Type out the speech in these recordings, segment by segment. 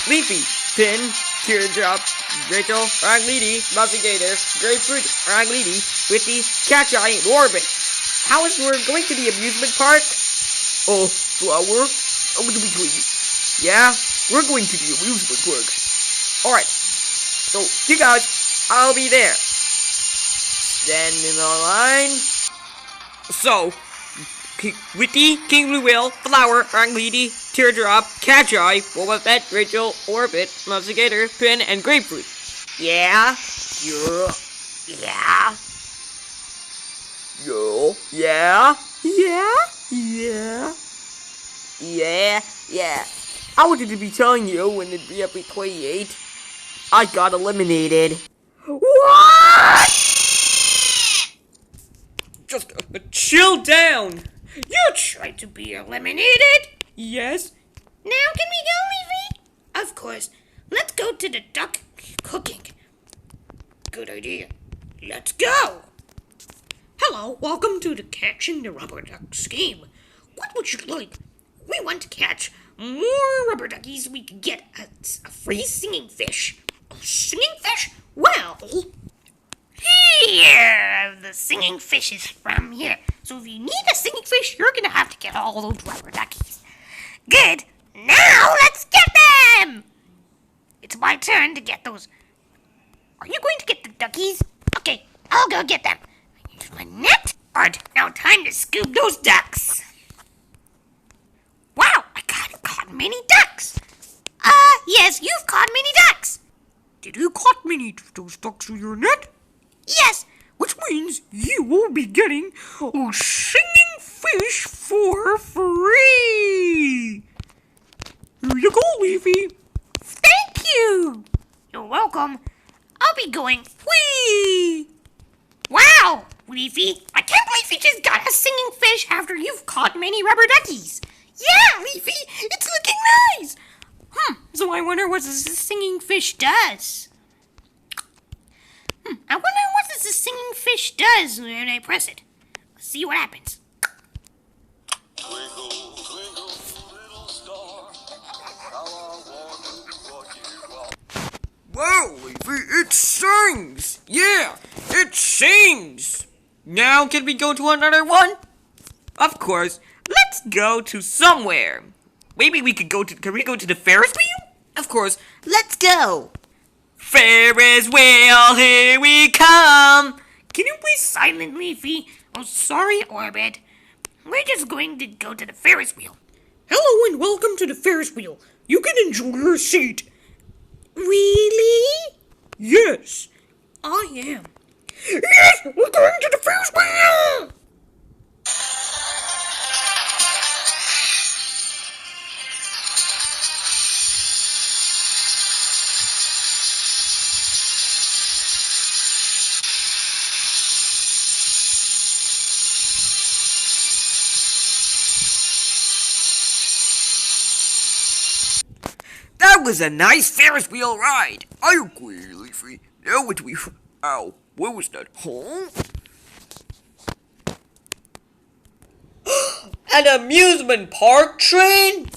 Leafy, Pin, Teardrop, Rachel, Ragledy, Gator, Grapefruit, Ragledy, Witty, Catch-Eye, and Orbit. How is we're going to the amusement park? Oh, Flower? Yeah, we're going to the amusement park. Alright, so you guys, I'll be there. Stand in the line. So, Witty, King Blue Whale, Flower, Ragledy, Teardrop, Catch-Eye, Boba Fett, Rachel, Orbit, Gator, Pin, and Grapefruit. Yeah? Yeah? Yo? Yeah? Yeah. I wanted to be telling you when it'd be up at 28. I got eliminated. What? Just chill down. You tried to be eliminated? Yes. Now can we go, Leafy? Of course. Let's go to the duck cooking. Good idea. Let's go. Hello, welcome to the Catching the Rubber Duck scheme. What would you like? We want to catch more rubber duckies. We could get a free singing fish. A singing fish? Well, here, the singing fish is from here. So if you need a singing fish, you're gonna have to get all those rubber duckies. Good. Now let's get them! It's my turn to get those. Are you going to get the duckies? Okay, I'll go get them. Here's my net. Alright, now time to scoop those ducks. Wow, I caught many ducks. Yes, you've caught many ducks. Did you caught many of those ducks with your net? Yes. Which means you will be getting a singing fish for free. Here you go, Leafy. Thank you. You're welcome. I'll be going. Whee! Wow, Leafy, I can't believe you just got a singing fish after you've caught many rubber duckies. Yeah, Leafy, it's looking nice. So I wonder what this singing fish does. I wonder what this singing fish does when I press it. Let's see what happens. Twinkle, twinkle, little star, how I wonder what you are. Wow, Leafy, it sings! Yeah, it sings! Now can we go to another one? Of course, let's go to somewhere. Maybe we could can we go to the Ferris wheel? Of course, let's go. Ferris wheel, here we come. Can you please silent, Leafy? Oh, sorry, Orbit. We're just going to go to the Ferris wheel. Hello and welcome to the Ferris wheel. You can enjoy your seat. Really? Yes. I am. Yes, we're going to the Ferris wheel. That was a nice Ferris wheel ride. I agree, Leafy. Now what do we... Ow, what was that? Huh? An amusement park train?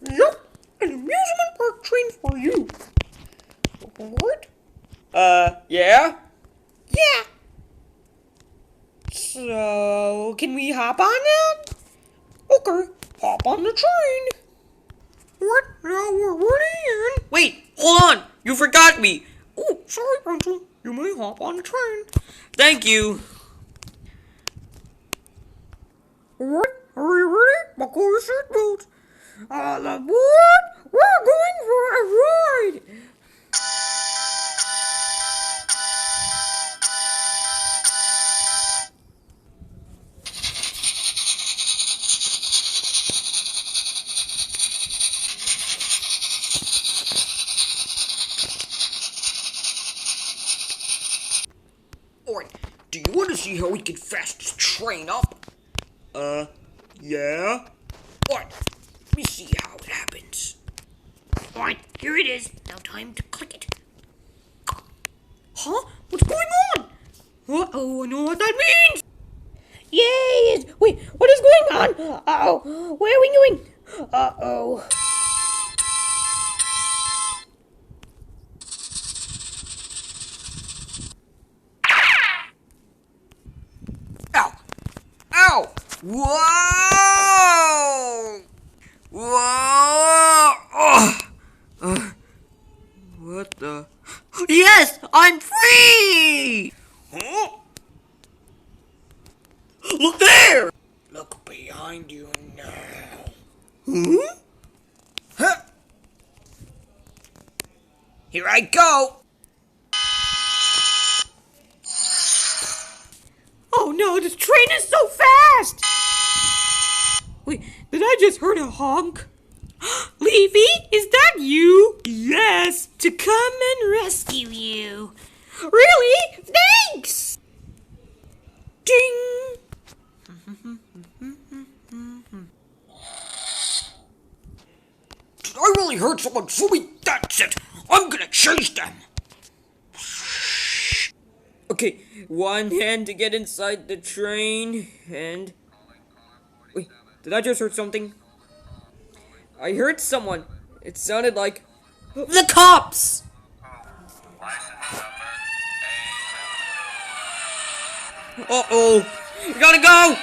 Yep, an amusement park train for you. What? Yeah? Yeah. So, can we hop on it? Okay, hop on the train. What? Now we're already in. Wait, hold on. You forgot me. Oh, sorry, Pencil. You may hop on the train. Thank you. What? Are you ready? Buckle your seatbelts. All aboard! We're going for a ride. Alright, do you want to see how we can fast this train up? Yeah? Alright, let me see how it happens. Alright, here it is. Now time to click it. Huh? What's going on? Uh-oh, I know what that means! Yay! Wait, what is going on? Uh-oh, where are we going? Uh-oh. go! Whoa! Whoa! What the? Yes, I'm free! Huh? Look there! Look behind you now. Huh? Huh? Here I go! Oh no, this train is so fast! Wait, did I just heard a honk? Leafy, is that you? Yes, to come and rescue you. Really? Thanks! Ding! Did I really hurt someone? Show me that's it! I'm gonna chase them! Okay, one hand to get inside the train, and... Wait, did I just hear something? I heard someone. It sounded like... The cops! Uh-oh! We gotta go!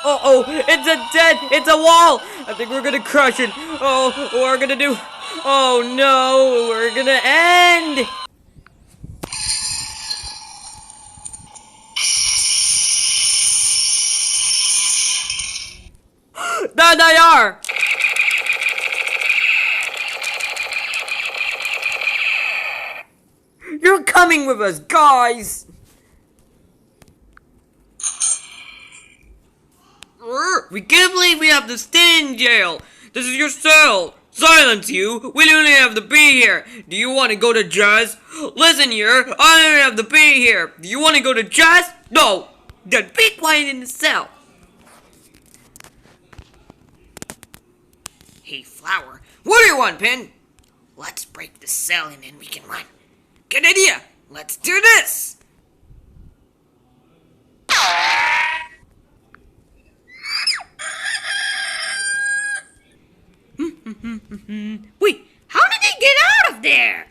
Uh-oh, it's a wall! I think we're gonna crush it. Oh, what we're gonna do? Oh no, we're gonna end! There they are! You're coming with us, guys! We can't believe we have to stay in jail. This is your cell. Silence, you. We don't even have to be here. Do you want to go to jazz? Listen here. I don't have to be here. Do you want to go to jazz? No. Then be quiet in the cell. Hey, Flower, What do you want, Pin? let's break the cell and then we can run. Good idea. Let's do this. Wait, how did they get out of there?